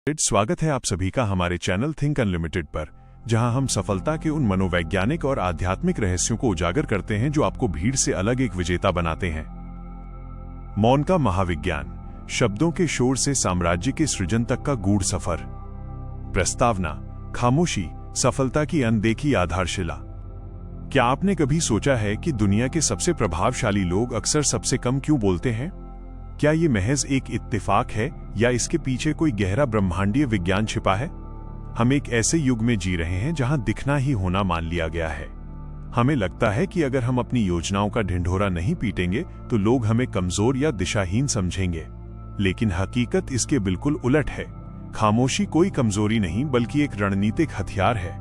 स्वागत है आप सभी का हमारे चैनल थिंक अनलिमिटेड पर, जहां हम सफलता के उन मनोवैज्ञानिक और आध्यात्मिक रहस्यों को उजागर करते हैं जो आपको भीड़ से अलग एक विजेता बनाते हैं। मौन का महाविज्ञान, शब्दों के शोर से साम्राज्य के सृजन तक का गूढ़ सफर। प्रस्तावना: खामोशी, सफलता की अनदेखी आधारशिला। क्या आपने कभी सोचा है कि दुनिया के सबसे प्रभावशाली लोग अक्सर सबसे कम क्यों बोलते हैं? क्या ये महज एक इत्तेफाक है या इसके पीछे कोई गहरा ब्रह्मांडीय विज्ञान छिपा है? हम एक ऐसे युग में जी रहे हैं जहां दिखना ही होना मान लिया गया है। हमें लगता है कि अगर हम अपनी योजनाओं का ढिंढोरा नहीं पीटेंगे तो लोग हमें कमजोर या दिशाहीन समझेंगे, लेकिन हकीकत इसके बिल्कुल उलट है। खामोशी कोई कमजोरी नहीं बल्कि एक रणनीतिक हथियार है।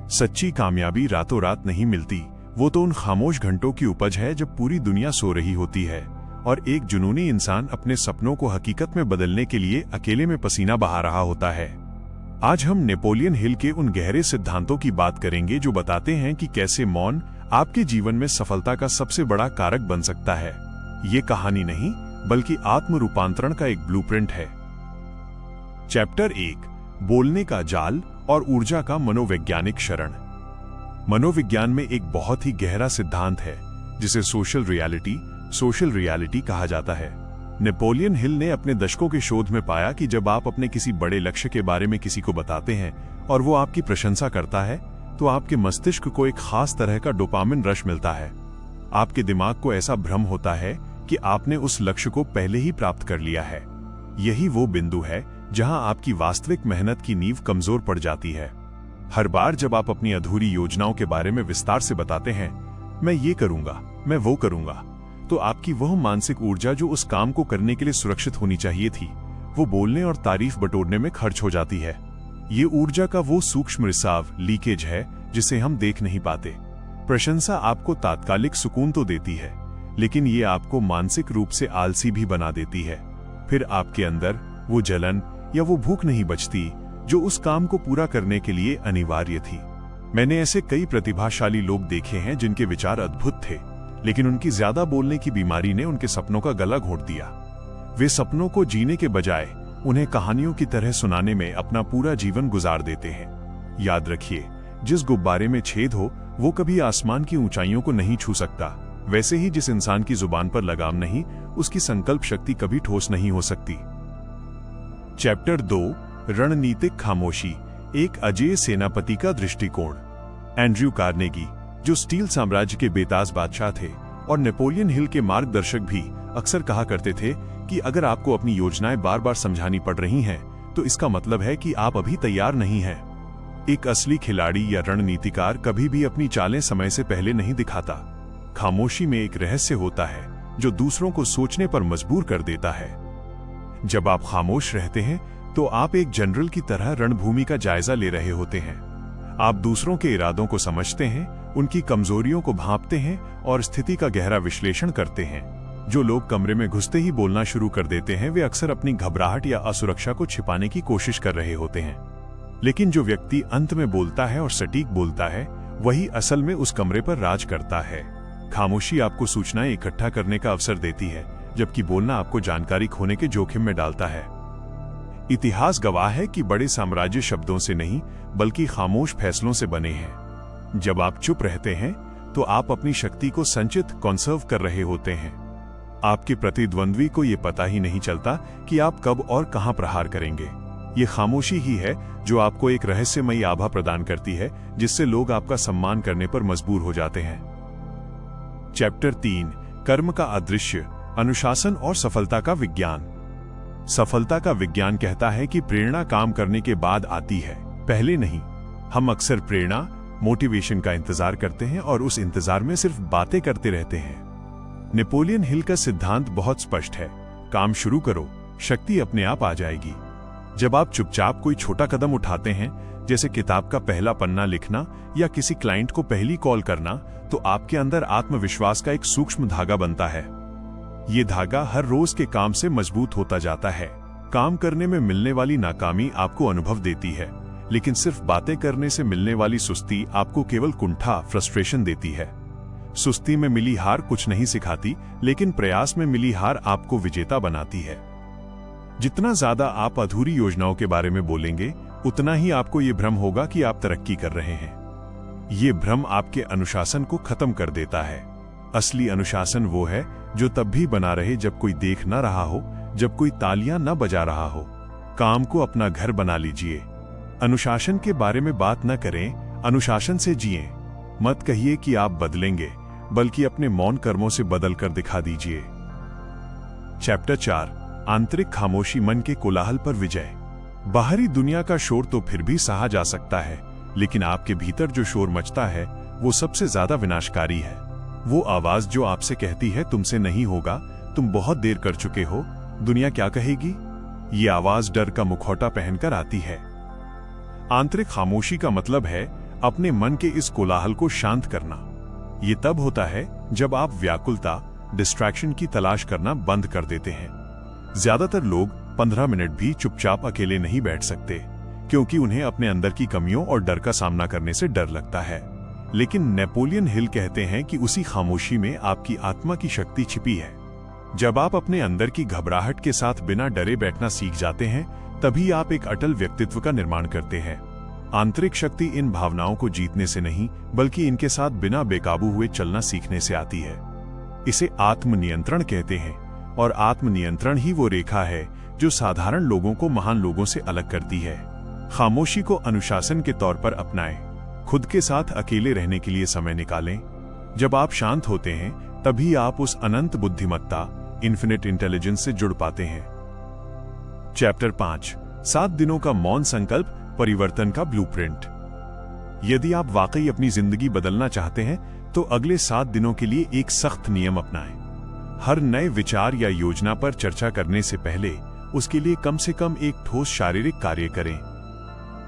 सच्ची कामयाबी रातों रात नहीं मिलती, वो तो उन खामोश घंटों की उपज है जब पूरी दुनिया सो रही होती है और एक जुनूनी इंसान अपने सपनों को हकीकत में बदलने के लिए अकेले में पसीना बहा रहा होता है। आज हम नेपोलियन हिल के उन गहरे सिद्धांतों की बात करेंगे जो बताते हैं कि कैसे मौन आपके जीवन में सफलता का सबसे बड़ा कारक बन सकता है। ये कहानी नहीं बल्कि आत्म रूपांतरण का एक ब्लूप्रिंट है। चैप्टर 1: बोलने का जाल और ऊर्जा का मनोवैज्ञानिक शरण। मनोविज्ञान में एक बहुत ही गहरा सिद्धांत है जिसे सोशल रियलिटी कहा जाता है। नेपोलियन हिल ने अपने दशकों के शोध में पाया कि जब आप अपने किसी बड़े लक्ष्य के बारे में किसी को बताते हैं और वो आपकी प्रशंसा करता है, तो आपके मस्तिष्क को एक खास तरह का डोपामिन रश मिलता है। आपके दिमाग को ऐसा भ्रम होता है कि आपने उस लक्ष्य को पहले ही प्राप्त कर लिया है। यही वो बिंदु है जहां आपकी वास्तविक मेहनत की नींव कमजोर पड़ जाती है। हर बार जब आप अपनी अधूरी योजनाओं के बारे में विस्तार से बताते हैं, मैं ये करूंगा, मैं वो करूंगा, तो आपकी वह मानसिक ऊर्जा जो उस काम को करने के लिए सुरक्षित होनी चाहिए थी, वो बोलने और तारीफ बटोरने में खर्च हो जाती है। ये ऊर्जा का वो सूक्ष्म रिसाव, लीकेज है जिसे हम देख नहीं पाते। प्रशंसा आपको तात्कालिक सुकून तो देती है, लेकिन ये आपको मानसिक रूप से आलसी भी बना देती है। फिर आपके अंदर वो जलन या वो भूख नहीं बचती जो उस काम को पूरा करने के लिए अनिवार्य थी। मैंने ऐसे कई प्रतिभाशाली लोग देखे हैं जिनके विचार अद्भुत थे, लेकिन उनकी ज्यादा बोलने की बीमारी ने उनके सपनों का गला घोंट दिया। वे सपनों को जीने के बजाय उन्हें कहानियों की तरह सुनाने में अपना पूरा जीवन गुजार देते हैं। याद रखिए, जिस गुब्बारे में छेद हो वो कभी आसमान की ऊंचाइयों को नहीं छू सकता। वैसे ही जिस इंसान की जुबान पर लगाम नहीं, उसकी संकल्प शक्ति कभी ठोस नहीं हो सकती। चैप्टर 2: रणनीतिक खामोशी, एक अजेय सेनापति का दृष्टिकोण। एंड्रयू कार्नेगी, जो स्टील साम्राज्य के बेताज बादशाह थे और नेपोलियन हिल के मार्गदर्शक भी, अक्सर कहा करते थे कि अगर आपको अपनी योजनाएं बार बार समझानी पड़ रही हैं, तो इसका मतलब है कि आप अभी तैयार नहीं हैं। एक असली खिलाड़ी या रणनीतिकार कभी भी अपनी चालें समय से पहले नहीं दिखाता। खामोशी में एक रहस्य होता है जो दूसरों को सोचने पर मजबूर कर देता है। जब आप खामोश रहते हैं तो आप एक जनरल की तरह रणभूमि का जायजा ले रहे होते हैं। आप दूसरों के इरादों को समझते हैं, उनकी कमजोरियों को भांपते हैं और स्थिति का गहरा विश्लेषण करते हैं। जो लोग कमरे में घुसते ही बोलना शुरू कर देते हैं, वे अक्सर अपनी घबराहट या असुरक्षा को छिपाने की कोशिश कर रहे होते हैं। लेकिन जो व्यक्ति अंत में बोलता है और सटीक बोलता है, वही असल में उस कमरे पर राज करता है। खामोशी आपको सूचनाएं इकट्ठा करने का अवसर देती है, जबकि बोलना आपको जानकारी खोने के जोखिम में डालता है। इतिहास गवाह है कि बड़े साम्राज्य शब्दों से नहीं बल्कि खामोश फैसलों से बने हैं। जब आप चुप रहते हैं तो आप अपनी शक्ति को संचित कंसर्व कर रहे होते हैं। आपके प्रतिद्वंद्वी को यह पता ही नहीं चलता कि आप कब और कहां प्रहार करेंगे। ये खामोशी ही है जो आपको एक रहस्यमयी आभा प्रदान करती है, जिससे लोग आपका सम्मान करने पर मजबूर हो जाते हैं। चैप्टर 3: कर्म का अदृश्य, अनुशासन और सफलता का विज्ञान। सफलता का विज्ञान कहता है कि प्रेरणा काम करने के बाद आती है, पहले नहीं। हम अक्सर प्रेरणा, मोटिवेशन का इंतजार करते हैं और उस इंतजार में सिर्फ बातें करते रहते हैं। नेपोलियन हिल का सिद्धांत बहुत स्पष्ट है: काम शुरू करो, शक्ति अपने आप आ जाएगी। जब आप चुपचाप कोई छोटा कदम उठाते हैं, जैसे किताब का पहला पन्ना लिखना या किसी क्लाइंट को पहली कॉल करना, तो आपके अंदर आत्मविश्वास का एक सूक्ष्म धागा बनता है। ये धागा हर रोज के काम से मजबूत होता जाता है। काम करने में मिलने वाली नाकामी आपको अनुभव देती है, लेकिन सिर्फ बातें करने से मिलने वाली सुस्ती आपको केवल कुंठा, फ्रस्ट्रेशन देती है। सुस्ती में मिली हार कुछ नहीं सिखाती, लेकिन प्रयास में मिली हार आपको विजेता बनाती है। जितना ज्यादा आप अधूरी योजनाओं के बारे में बोलेंगे, उतना ही आपको ये भ्रम होगा कि आप तरक्की कर रहे हैं। ये भ्रम आपके अनुशासन को खत्म कर देता है। असली अनुशासन वो है जो तब भी बना रहे जब कोई देख न रहा हो, जब कोई तालियां न बजा रहा हो। काम को अपना घर बना लीजिए। अनुशासन के बारे में बात न करें, अनुशासन से जिएं। मत कहिए कि आप बदलेंगे, बल्कि अपने मौन कर्मों से बदल कर दिखा दीजिए। चैप्टर 4, आंतरिक खामोशी, मन के कोलाहल पर विजय। बाहरी दुनिया का शोर तो फिर भी सहा जा सकता है, लेकिन आपके भीतर जो शोर मचता है वो सबसे ज्यादा विनाशकारी है। वो आवाज जो आपसे कहती है तुमसे नहीं होगा, तुम बहुत देर कर चुके हो, दुनिया क्या कहेगी। ये आवाज डर का मुखौटा पहनकर आती है। आंतरिक खामोशी का मतलब है अपने मन के इस कोलाहल को शांत करना। ये तब होता है जब आप व्याकुलता, डिस्ट्रैक्शन की तलाश करना बंद कर देते हैं। ज्यादातर लोग 15 मिनट भी चुपचाप अकेले नहीं बैठ सकते, क्योंकि उन्हें अपने अंदर की कमियों और डर का सामना करने से डर लगता है। लेकिन नेपोलियन हिल कहते हैं कि उसी खामोशी में आपकी आत्मा की शक्ति छिपी है। जब आप अपने अंदर की घबराहट के साथ बिना डरे बैठना सीख जाते हैं, तभी आप एक अटल व्यक्तित्व का निर्माण करते हैं। आंतरिक शक्ति इन भावनाओं को जीतने से नहीं, बल्कि इनके साथ बिना बेकाबू हुए चलना सीखने से आती है। इसे आत्मनियंत्रण कहते हैं, और आत्मनियंत्रण ही वो रेखा है जो साधारण लोगों को महान लोगों से अलग करती है। खामोशी को अनुशासन के तौर पर अपनाएं। खुद के साथ अकेले रहने के लिए समय निकालें। जब आप शांत होते हैं, तभी आप उस अनंत बुद्धिमत्ता, इन्फिनिट इंटेलिजेंस से जुड़ पाते हैं। चैप्टर 5, 7 दिनों का मौन संकल्प, परिवर्तन का ब्लूप्रिंट। यदि आप वाकई अपनी जिंदगी बदलना चाहते हैं, तो अगले 7 दिनों के लिए एक सख्त नियम अपनाएं। हर नए विचार या योजना पर चर्चा करने से पहले उसके लिए कम से कम एक ठोस शारीरिक कार्य करें।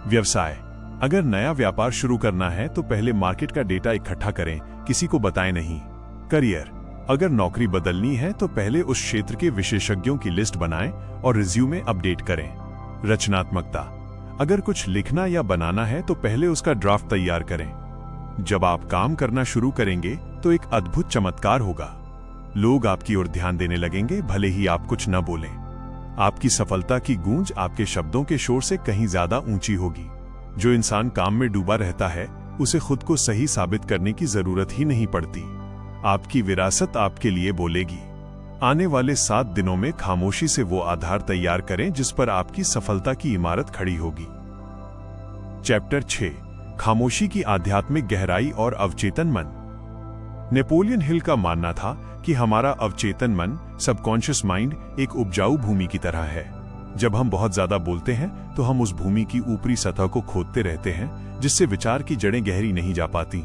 व्यवसाय, अगर नया व्यापार शुरू करना है तो पहले मार्केट का डेटा इकट्ठा करें, किसी को बताएं नहीं। करियर, अगर नौकरी बदलनी है तो पहले उस क्षेत्र के विशेषज्ञों की लिस्ट बनाएं और रिज्यूमे अपडेट करें। रचनात्मकता, अगर कुछ लिखना या बनाना है तो पहले उसका ड्राफ्ट तैयार करें। जब आप काम करना शुरू करेंगे तो एक अद्भुत चमत्कार होगा। लोग आपकी ओर ध्यान देने लगेंगे, भले ही आप कुछ न बोलें। आपकी सफलता की गूंज आपके शब्दों के शोर से कहीं ज्यादा ऊंची होगी। जो इंसान काम में डूबा रहता है, उसे खुद को सही साबित करने की जरूरत ही नहीं पड़ती। आपकी विरासत आपके लिए बोलेगी। आने वाले 7 दिनों में खामोशी से वो आधार तैयार करें जिस पर आपकी सफलता की इमारत खड़ी होगी। चैप्टर 6, खामोशी की आध्यात्मिक गहराई और अवचेतन मन। नेपोलियन हिल का मानना था कि हमारा अवचेतन मन, सबकॉन्शियस माइंड, एक उपजाऊ भूमि की तरह है। जब हम बहुत ज्यादा बोलते हैं तो हम उस भूमि की ऊपरी सतह को खोदते रहते हैं, जिससे विचार की जड़ें गहरी नहीं जा पाती।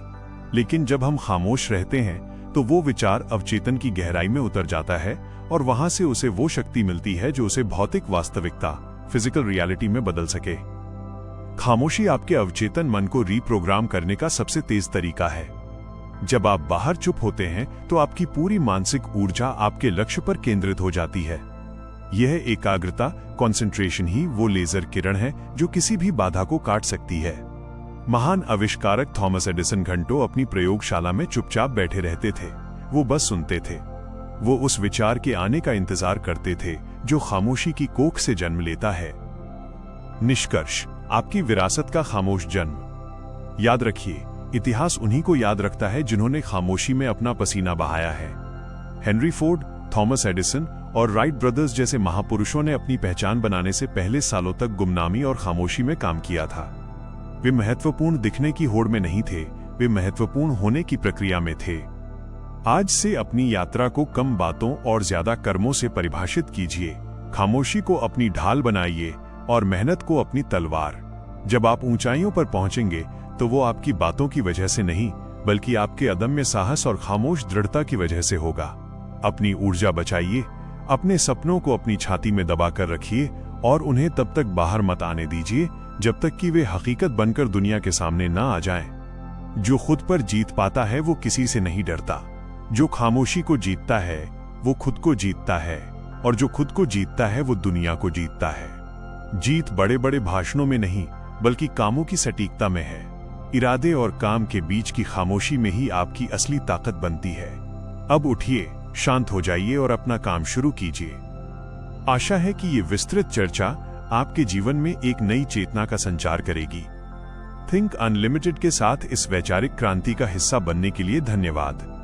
लेकिन जब हम खामोश रहते हैं तो वो विचार अवचेतन की गहराई में उतर जाता है, और वहां से उसे वो शक्ति मिलती है जो उसे भौतिक वास्तविकता, फिजिकल रियलिटी में बदल सके। खामोशी आपके अवचेतन मन को रीप्रोग्राम करने का सबसे तेज तरीका है। जब आप बाहर चुप होते हैं तो आपकी पूरी मानसिक ऊर्जा आपके लक्ष्य पर केंद्रित हो जाती है। यह एकाग्रता, कंसंट्रेशन ही वो लेजर किरण है जो किसी भी बाधा को काट सकती है। महान आविष्कारक थॉमस एडिसन घंटों अपनी प्रयोगशाला में चुपचाप बैठे रहते थे। वो बस सुनते थे। वो उस विचार के आने का इंतजार करते थे जो खामोशी की कोख से जन्म लेता है। निष्कर्ष, आपकी विरासत का खामोश जन्म। याद रखिए, इतिहास उन्हीं को याद रखता है जिन्होंने खामोशी में अपना पसीना बहाया है। हेनरी फोर्ड, थॉमस एडिसन और राइट ब्रदर्स जैसे महापुरुषों ने अपनी पहचान बनाने से पहले सालों तक गुमनामी और खामोशी में काम किया था। वे महत्वपूर्ण दिखने की होड़ में नहीं थे, वे महत्वपूर्ण होने की प्रक्रिया में थे। आज से अपनी यात्रा को कम बातों और ज्यादा कर्मों से परिभाषित कीजिए। खामोशी को अपनी ढाल बनाइए और मेहनत को अपनी तलवार। जब आप ऊंचाइयों पर पहुंचेंगे तो वो आपकी बातों की वजह से नहीं, बल्कि आपके अदम्य साहस और खामोश दृढ़ता की वजह से होगा। अपनी ऊर्जा बचाइए, अपने सपनों को अपनी छाती में दबाकर रखिए और उन्हें तब तक बाहर मत आने दीजिए जब तक कि वे हकीकत बनकर दुनिया के सामने ना आ जाएं। जो खुद पर जीत पाता है वो किसी से नहीं डरता। जो खामोशी को जीतता है वो खुद को जीतता है, और जो खुद को जीतता है वो दुनिया को जीतता है। जीत बड़े बड़े भाषणों में नहीं, बल्कि कामों की सटीकता में है। इरादे और काम के बीच की खामोशी में ही आपकी असली ताकत बनती है। अब उठिए, शांत हो जाइए और अपना काम शुरू कीजिए। आशा है कि ये विस्तृत चर्चा आपके जीवन में एक नई चेतना का संचार करेगी। थिंक अनलिमिटेड के साथ इस वैचारिक क्रांति का हिस्सा बनने के लिए धन्यवाद।